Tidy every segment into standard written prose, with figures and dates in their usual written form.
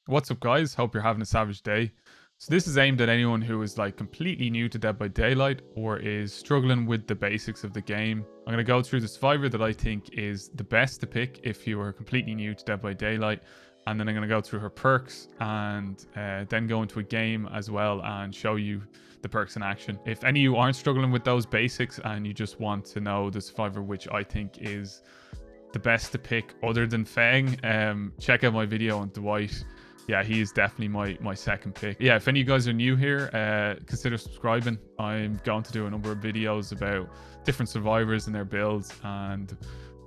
What's up, guys? Hope you're having a savage day. So this is aimed at anyone who is like completely new to Dead by Daylight or is struggling with the basics of the game. I'm going to go through the survivor that I think is the best to pick if you are completely new to Dead by Daylight, and then I'm going to go through her perks and then go into a game as well and show you the perks in action. If any of you aren't struggling with those basics and you just want to know the survivor which I think is the best to pick other than Fang, check out my video on Dwight. Yeah, he is definitely my second pick. Yeah, if any of you guys are new here, consider subscribing. I'm going to do a number of videos about different survivors and their builds and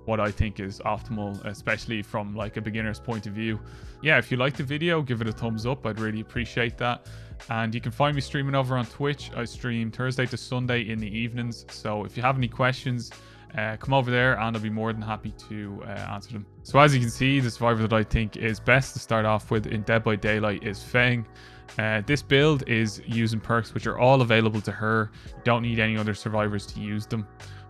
what I think is optimal, especially from like a beginner's point of view. Yeah, if you like the video, give it a thumbs up. I'd really appreciate that. And you can find me streaming over on Twitch. I stream Thursday to Sunday in the evenings. So if you have any questions, come over there and I'll be more than happy to answer them. So as you can see, the survivor that I think is best to start off with in Dead by Daylight is Fang. This build is using perks which are all available to her. You don't need any other survivors to use them.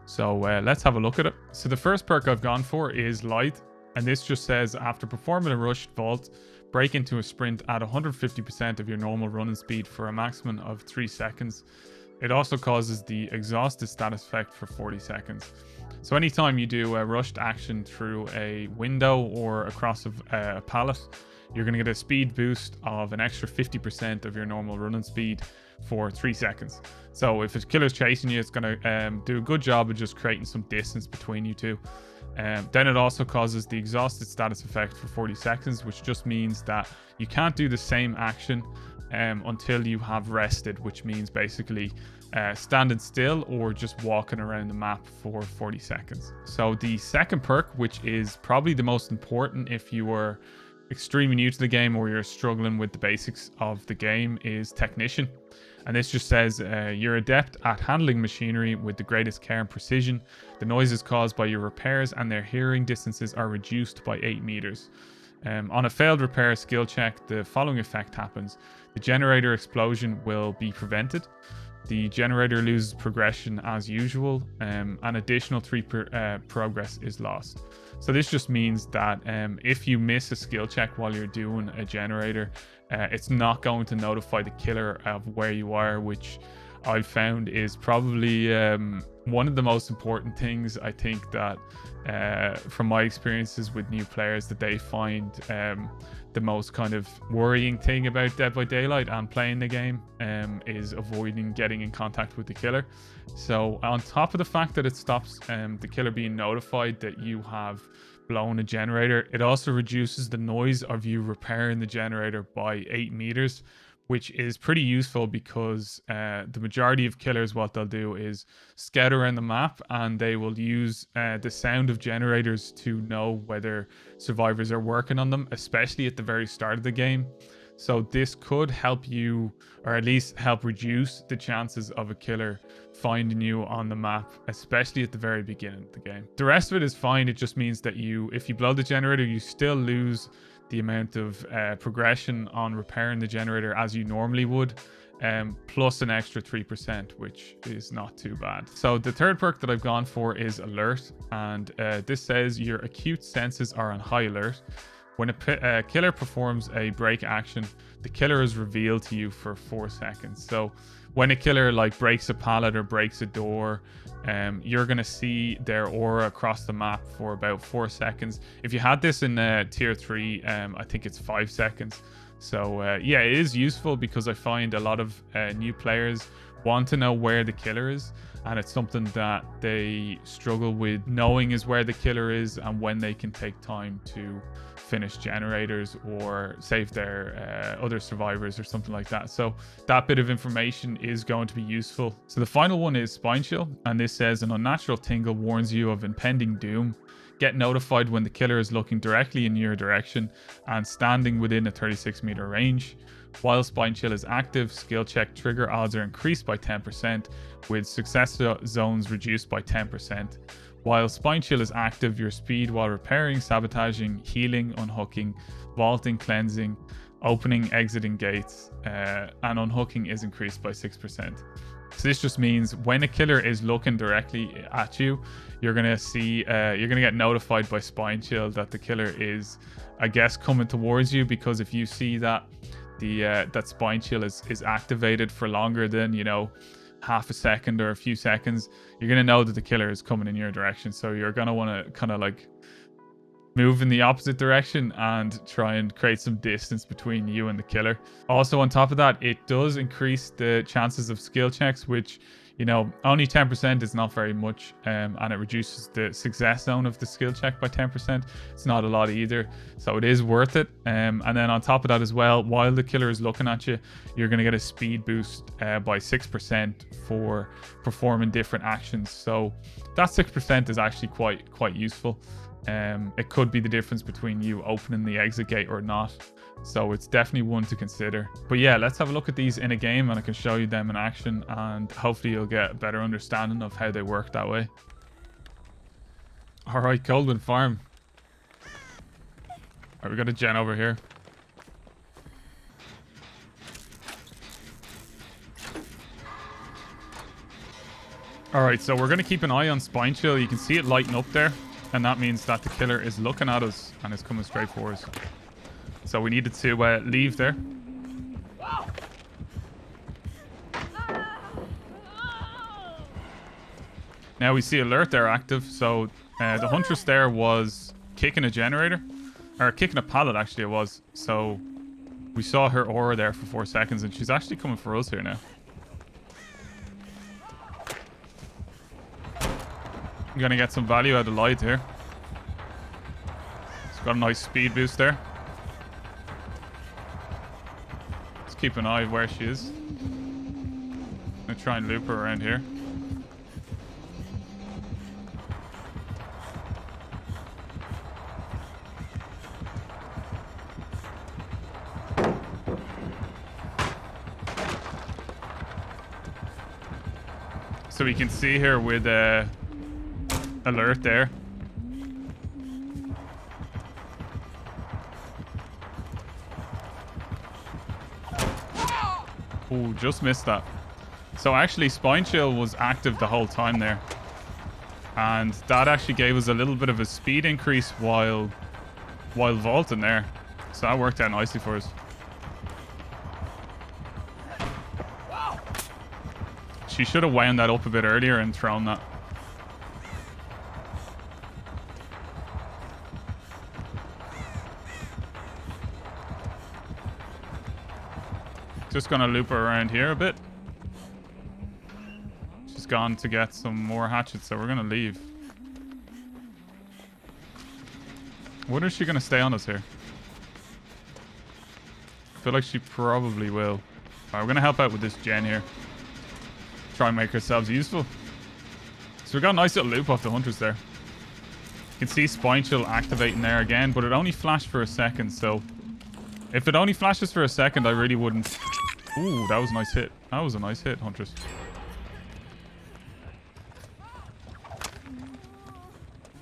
So let's have a look at it. So the first perk I've gone for is Light, and this just says after performing a rushed vault, break into a sprint at 150% of your normal running speed for a maximum of 3 seconds. It also causes the exhausted status effect for 40 seconds. So anytime you do a rushed action through a window or across a pallet, you're going to get a speed boost of an extra 50% of your normal running speed for 3 seconds. So if a killer's chasing you, it's going to do a good job of just creating some distance between you two. Then it also causes the exhausted status effect for 40 seconds, which just means that you can't do the same action until you have rested, which means basically standing still or just walking around the map for 40 seconds. So the second perk, which is probably the most important if you are extremely new to the game or you're struggling with the basics of the game, is Technician. And this just says you're adept at handling machinery with the greatest care and precision. The noises caused by your repairs and their hearing distances are reduced by 8 meters. On a failed repair skill check, the following effect happens. The generator explosion will be prevented. The generator loses progression as usual. An additional 3 progress is lost. So this just means that if you miss a skill check while you're doing a generator, it's not going to notify the killer of where you are, which I've found is probably one of the most important things. I think that from my experiences with new players, that they find the most kind of worrying thing about Dead by Daylight and playing the game is avoiding getting in contact with the killer. So on top of the fact that it stops the killer being notified that you have blown a generator, it also reduces the noise of you repairing the generator by 8 meters, which is pretty useful because the majority of killers, what they'll do is scout around the map and they will use the sound of generators to know whether survivors are working on them, especially at the very start of the game. So this could help you, or at least help reduce the chances of a killer finding you on the map, especially at the very beginning of the game. The rest of it is fine. It just means that if you blow the generator, you still lose the amount of progression on repairing the generator as you normally would, plus an extra 3%, which is not too bad. So the third perk that I've gone for is Alert, and this says your acute senses are on high alert. When a killer performs a break action, the killer is revealed to you for 4 seconds. So when a killer like breaks a pallet or breaks a door, you're going to see their aura across the map for about 4 seconds. If you had this in tier 3, I think it's 5 seconds. So yeah, it is useful because I find a lot of new players want to know where the killer is, and it's something that they struggle with knowing is where the killer is and when they can take time to finish generators or save their other survivors or something like that. So that bit of information is going to be useful. So the final one is Spine Chill, and this says an unnatural tingle warns you of impending doom. Get notified when the killer is looking directly in your direction and standing within a 36-meter range. While Spine Chill is active, skill check trigger odds are increased by 10%, with success zones reduced by 10%. While Spine Chill is active, your speed while repairing, sabotaging, healing, unhooking, vaulting, cleansing, opening, exiting gates, and unhooking is increased by 6%. So this just means when a killer is looking directly at you, you're gonna see, you're gonna get notified by Spine Chill that the killer is, I guess, coming towards you. Because if you see that that Spine Chill is activated for longer than, you know, half a second or a few seconds, you're gonna know that the killer is coming in your direction. So you're gonna want to kind of like move in the opposite direction and try and create some distance between you and the killer. Also, on top of that, it does increase the chances of skill checks, which, you know, only 10% is not very much, and it reduces the success zone of the skill check by 10%. It's not a lot either, so it is worth it. And then on top of that as well, while the killer is looking at you, you're going to get a speed boost by 6% for performing different actions. So that 6% is actually quite useful. It could be the difference between you opening the exit gate or not. So it's definitely one to consider. But yeah, let's have a look at these in a game and I can show you them in action, and hopefully you'll get a better understanding of how they work that way. All right, Coldwind Farm. All right, we got a gen over here. All right, so we're going to keep an eye on Spine Chill. You can see it lighting up there, and that means that the killer is looking at us and is coming straight for us. So we needed to leave there. Now we see alert there active. So the Huntress there was kicking a generator, or kicking a pallet actually it was. So we saw her aura there for 4 seconds, and she's actually coming for us here now. I'm gonna get some value out of Light here. It's got a nice speed boost there. Let's keep an eye where she is. I'm gonna try and loop her around here. So we can see here with alert there. Oh, just missed that. So actually Spine Chill was active the whole time there, and that actually gave us a little bit of a speed increase while vaulting there. So that worked out nicely for us. She should have wound that up a bit earlier and thrown that. Just gonna loop her around here a bit. She's gone to get some more hatchets, so we're gonna leave. What is she gonna stay on us here? I feel like she probably will. Alright, we're gonna help out with this gen here. Try and make ourselves useful. So we got a nice little loop off the Huntress there. You can see Spine Chill activating there again, but it only flashed for a second, so if it only flashes for a second, I really wouldn't. Ooh, that was a nice hit. That was a nice hit, Huntress.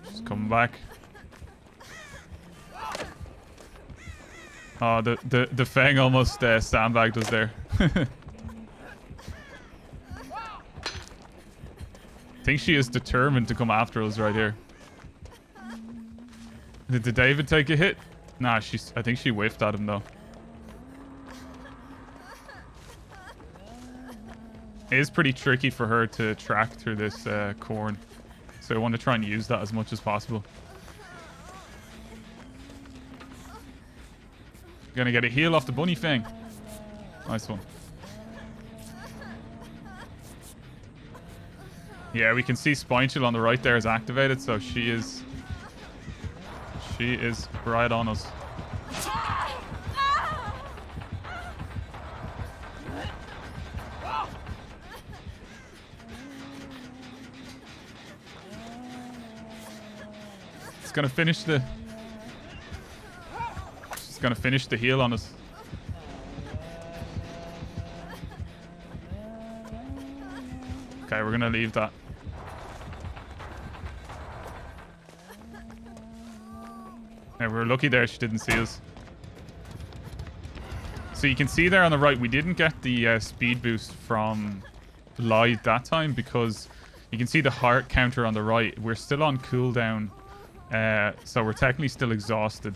She's coming back. Oh, the Fang almost sandbagged us there. I think she is determined to come after us right here. Did David take a hit? Nah, I think she whiffed at him though. It is pretty tricky for her to track through this corn, so I want to try and use that as much as possible. Gonna get a heal off the Bunny Fang. Nice one. Yeah, we can see Spine Chill on the right there is activated, so she is right on us. It's gonna finish the. She's gonna finish the heal on us. Okay, we're gonna leave that. Yeah, we were lucky there she didn't see us. So you can see there on the right, we didn't get the speed boost from lied that time because you can see the heart counter on the right. We're still on cooldown, so we're technically still exhausted.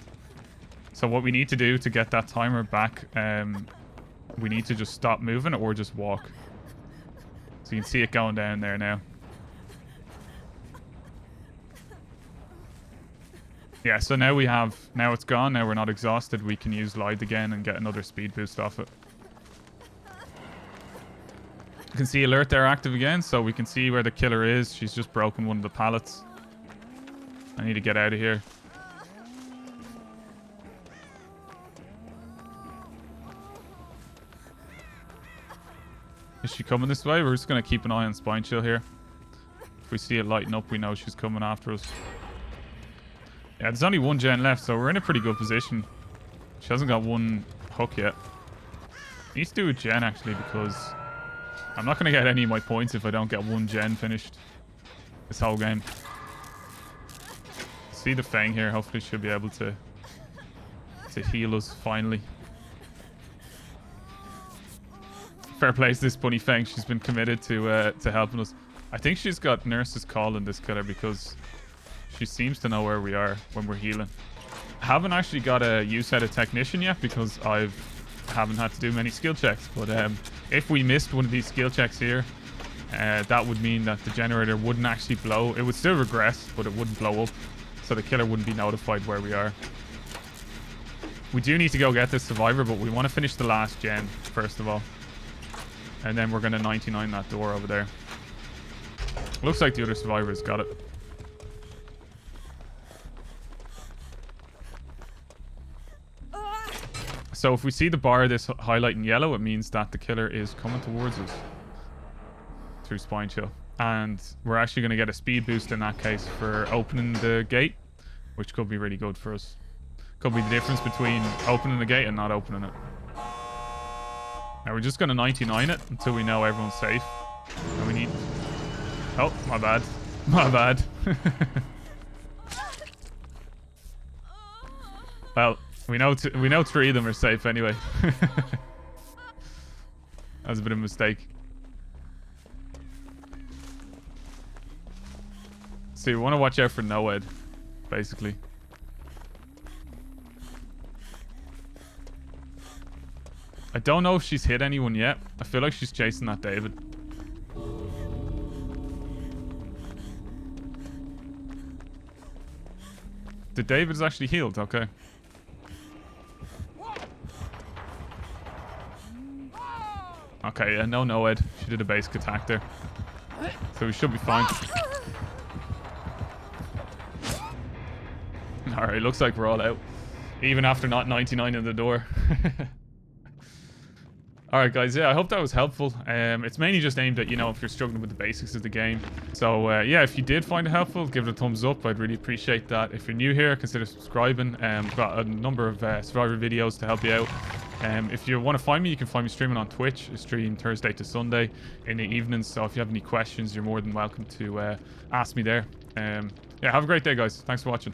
So what we need to do to get that timer back, we need to just stop moving or just walk. So you can see it going down there now. Yeah, so now now it's gone. Now we're not exhausted. We can use Light again and get another speed boost off it. You can see alert there active again, so we can see where the killer is. She's just broken one of the pallets. I need to get out of here. Is she coming this way? We're just going to keep an eye on Spine Chill here. If we see it lighten up, we know she's coming after us. Yeah, there's only one gen left, so we're in a pretty good position. She hasn't got one hook yet. Needs to do a gen, actually, because I'm not going to get any of my points if I don't get one gen finished this whole game. See the Fang here. Hopefully she'll be able to heal us finally. Fair play to this Bunny Fang. She's been committed to helping us. I think she's got Nurse's Call in this killer because she seems to know where we are when we're healing. I haven't actually got a use out of Technician yet because I haven't had to do many skill checks. But if we missed one of these skill checks here, that would mean that the generator wouldn't actually blow. It would still regress, but it wouldn't blow up. So the killer wouldn't be notified where we are. We do need to go get this survivor, but we want to finish the last gen first of all. And then we're going to 99 that door over there. Looks like the other survivor's got it. So if we see the bar this highlight in yellow, it means that the killer is coming towards us through Spine Chill. And we're actually going to get a speed boost in that case for opening the gate, which could be really good for us. Could be the difference between opening the gate and not opening it. Now we're just going to 99 it until we know everyone's safe. And we need... Oh, my bad. My bad. Well, we know three of them are safe anyway. That was a bit of a mistake. So you want to watch out for Noed, basically. I don't know if she's hit anyone yet. I feel like she's chasing that David. The David's actually healed, okay. Okay, yeah, no Noed. She did a basic attack there. So we should be fine. Alright, looks like we're all out. Even after not 99 in the door. Alright guys, yeah, I hope that was helpful. It's mainly just aimed at, you know, if you're struggling with the basics of the game. So yeah, if you did find it helpful, give it a thumbs up. I'd really appreciate that. If you're new here, consider subscribing. I've got a number of Survivor videos to help you out. If you want to find me, you can find me streaming on Twitch. I stream Thursday to Sunday in the evenings. So if you have any questions, you're more than welcome to ask me there. Yeah, have a great day, guys. Thanks for watching.